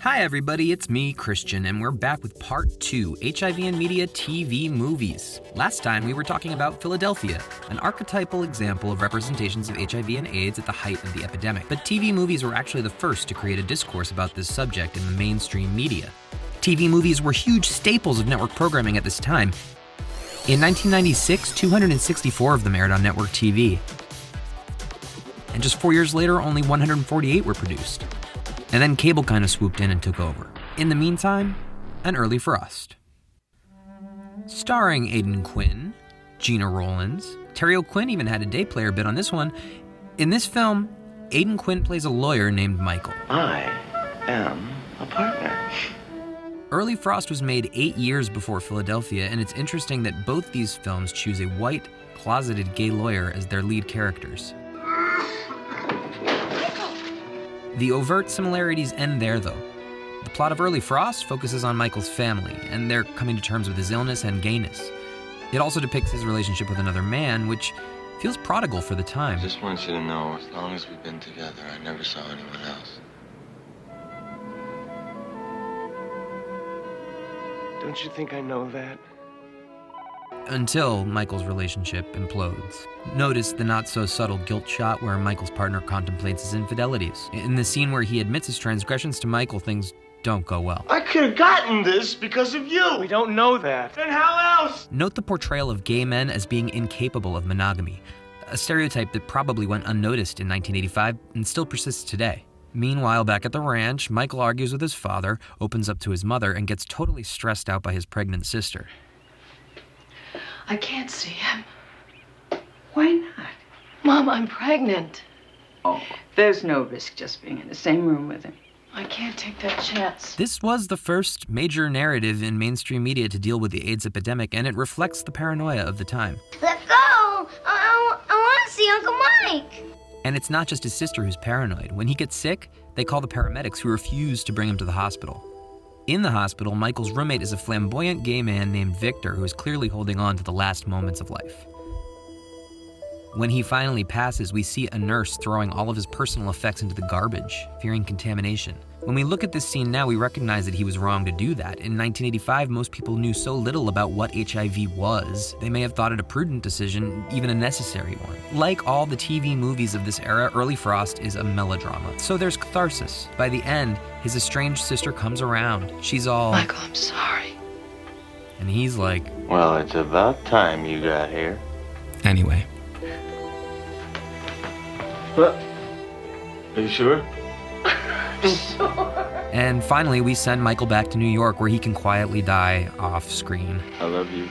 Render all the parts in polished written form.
Hi everybody, it's me, Christian, and we're back with part 2, HIV and Media TV Movies. Last time we were talking about Philadelphia, an archetypal example of representations of HIV and AIDS at the height of the epidemic. But TV movies were actually the first to create a discourse about this subject in the mainstream media. TV movies were huge staples of network programming at this time. In 1996, 264 of them aired on network TV. And just 4 years later, only 148 were produced. And then cable kind of swooped in and took over. In the meantime, an early frost. Starring Aidan Quinn, Gina Rollins, Terry O'Quinn even had a day player bit on this one. In this film, Aidan Quinn plays a lawyer named Michael. I am a partner. Early Frost was made 8 years before Philadelphia, and it's interesting that both these films choose a white, closeted gay lawyer as their lead characters. The overt similarities end there, though. The plot of Early Frost focuses on Michael's family, and they're coming to terms with his illness and gayness. It also depicts his relationship with another man, which feels prodigal for the time. I just want you to know, as long as we've been together, I never saw anyone else. Don't you think I know that? Until Michael's relationship implodes. Notice the not-so-subtle guilt shot where Michael's partner contemplates his infidelities. In the scene where he admits his transgressions to Michael, things don't go well. I could have gotten this because of you! We don't know that. Then how else? Note the portrayal of gay men as being incapable of monogamy, a stereotype that probably went unnoticed in 1985 and still persists today. Meanwhile, back at the ranch, Michael argues with his father, opens up to his mother, and gets totally stressed out by his pregnant sister. I can't see him. Why not? Mom, I'm pregnant. Oh, there's no risk just being in the same room with him. I can't take that chance. This was the first major narrative in mainstream media to deal with the AIDS epidemic, and it reflects the paranoia of the time. Let's go! I want to see Uncle Mike! And it's not just his sister who's paranoid. When he gets sick, they call the paramedics, who refuse to bring him to the hospital. In the hospital, Michael's roommate is a flamboyant gay man named Victor who is clearly holding on to the last moments of life. When he finally passes, we see a nurse throwing all of his personal effects into the garbage, fearing contamination. When we look at this scene now, we recognize that he was wrong to do that. In 1985, most people knew so little about what HIV was, they may have thought it a prudent decision, even a necessary one. Like all the TV movies of this era, Early Frost is a melodrama. So there's catharsis. By the end, his estranged sister comes around. She's all, Michael, I'm sorry. and he's like, Well, it's about time you got here. anyway. What? Are you sure? And finally, we send Michael back to New York where he can quietly die off screen. I love you.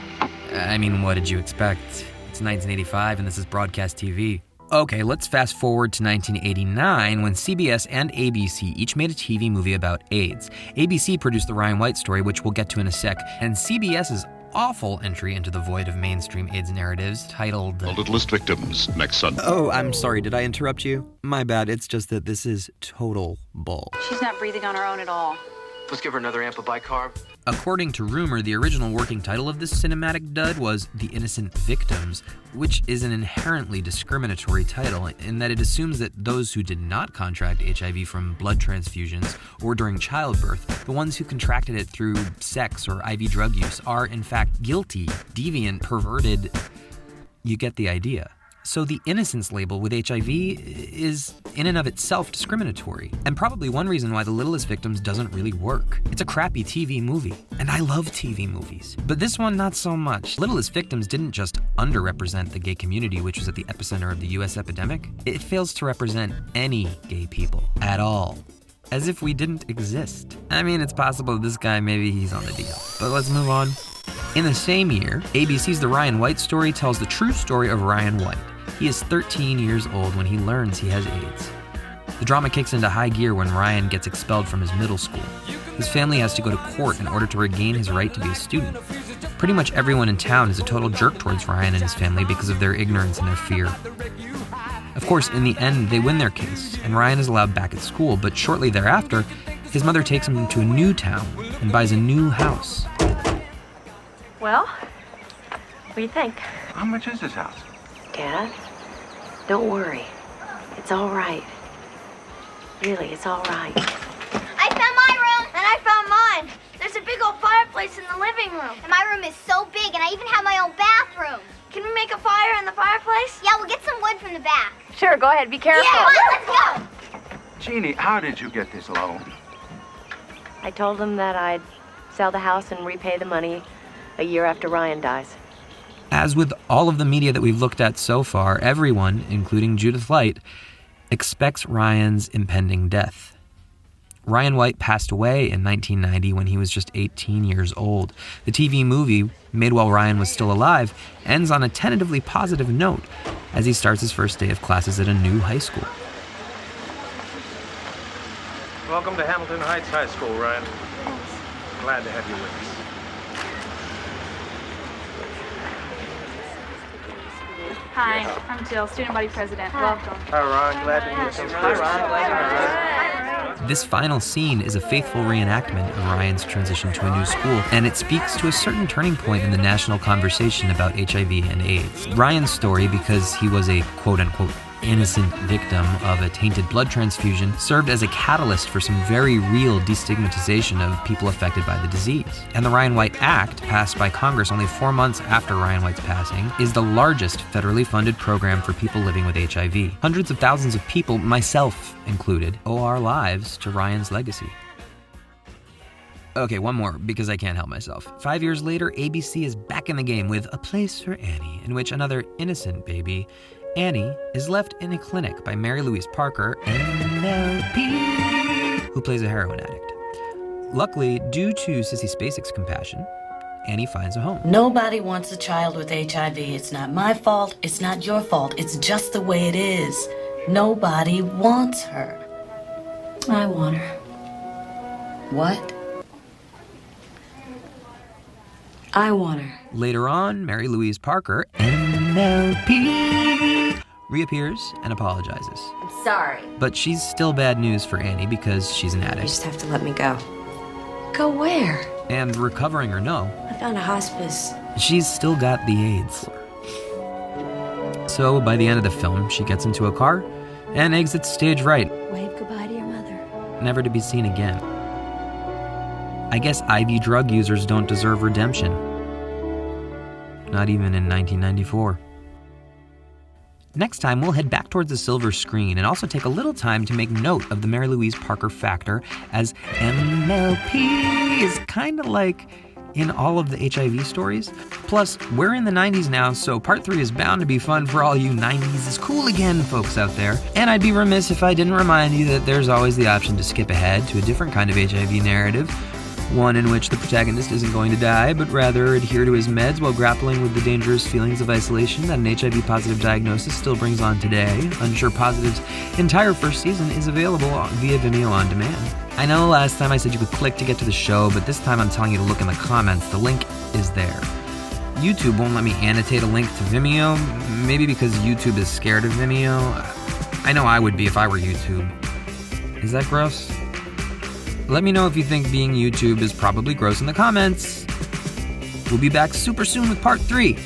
I mean, what did you expect? It's 1985 and this is broadcast TV. Okay, let's fast forward to 1989 when CBS and ABC each made a TV movie about AIDS. ABC produced the Ryan White story, which we'll get to in a sec, and CBS's awful entry into the void of mainstream AIDS narratives titled The Littlest Victims, next Sunday. Oh, I'm sorry, did I interrupt you? My bad, it's just that this is total bull. She's not breathing on her own at all. Let's give her another amp of bicarb. According to rumor, the original working title of this cinematic dud was The Innocent Victims, which is an inherently discriminatory title in that it assumes that those who did not contract HIV from blood transfusions or during childbirth, the ones who contracted it through sex or IV drug use, are in fact guilty, deviant, perverted. You get the idea. So the innocence label with HIV is in and of itself discriminatory, and probably one reason why The Littlest Victims doesn't really work. It's a crappy TV movie, and I love TV movies. But this one, not so much. Littlest Victims didn't just underrepresent the gay community, which was at the epicenter of the US epidemic. It fails to represent any gay people at all. As if we didn't exist. I mean, it's possible this guy, maybe he's on the deal. But let's move on. In the same year, ABC's The Ryan White story tells the true story of Ryan White. He is 13 years old when he learns he has AIDS. The drama kicks into high gear when Ryan gets expelled from his middle school. His family has to go to court in order to regain his right to be a student. Pretty much everyone in town is a total jerk towards Ryan and his family because of their ignorance and their fear. Of course, in the end, they win their case, and Ryan is allowed back at school, but shortly thereafter, his mother takes him to a new town and buys a new house. Well, what do you think? How much is this house? Dad, don't worry. It's all right. Really, it's all right. I found my room! Sure, go ahead. Be careful. Yeah, let's go. Jeannie, how did you get this loan? I told him that I'd sell the house and repay the money a year after Ryan dies. As with all of the media that we've looked at so far, everyone, including Judith Light, expects Ryan's impending death. Ryan White passed away in 1990 when he was just 18 years old. The TV movie, made while Ryan was still alive, ends on a tentatively positive note as he starts his first day of classes at a new high school. Welcome to Hamilton Heights High School, Ryan. Glad to have you with us. Hi, I'm Jill, student body president. Welcome. Hi, Ron. Glad to meet you. Hi, Ron. This final scene is a faithful reenactment of Ryan's transition to a new school, and it speaks to a certain turning point in the national conversation about HIV and AIDS. Ryan's story, because he was a quote-unquote innocent victim of a tainted blood transfusion, served as a catalyst for some very real destigmatization of people affected by the disease. And the Ryan White Act, passed by Congress only 4 months after Ryan White's passing, is the largest federally funded program for people living with HIV. Hundreds of thousands of people, myself included, owe our lives to Ryan's legacy. Okay, one more, because I can't help myself. 5 years later, ABC is back in the game with A Place for Annie, in which another innocent baby, Annie, is left in a clinic by Mary Louise Parker, MLP, who plays a heroin addict. Luckily, due to Sissy Spacek's compassion, Annie finds a home. Nobody wants a child with HIV. It's not my fault. It's not your fault. It's just the way it is. Nobody wants her. I want her. What? I want her. Later on, Mary Louise Parker, MLP, reappears and apologizes. I'm sorry. But she's still bad news for Annie because she's an addict. You just have to let me go. Go where? And recovering or no, I found a hospice. she's still got the AIDS. So by the end of the film, she gets into a car and exits stage right, Wave goodbye to your mother. never to be seen again. I guess IV drug users don't deserve redemption. Not even in 1994. Next time, we'll head back towards the silver screen and also take a little time to make note of the Mary Louise Parker factor, as MLP is kind of like in all of the HIV stories. Plus, we're in the 90s now, so part 3 is bound to be fun for all you 90s is cool again folks out there. And I'd be remiss if I didn't remind you that there's always the option to skip ahead to a different kind of HIV narrative. One in which the protagonist isn't going to die, but rather adhere to his meds while grappling with the dangerous feelings of isolation that an HIV-positive diagnosis still brings on today. Unsure Positive's entire first season is available via Vimeo On Demand. I know last time I said you could click to get to the show, but this time I'm telling you to look in the comments. The link is there. YouTube won't let me annotate a link to Vimeo, maybe because YouTube is scared of Vimeo. I know I would be if I were YouTube. Is that gross? Let me know if you think being YouTube is probably gross in the comments. We'll be back super soon with part 3.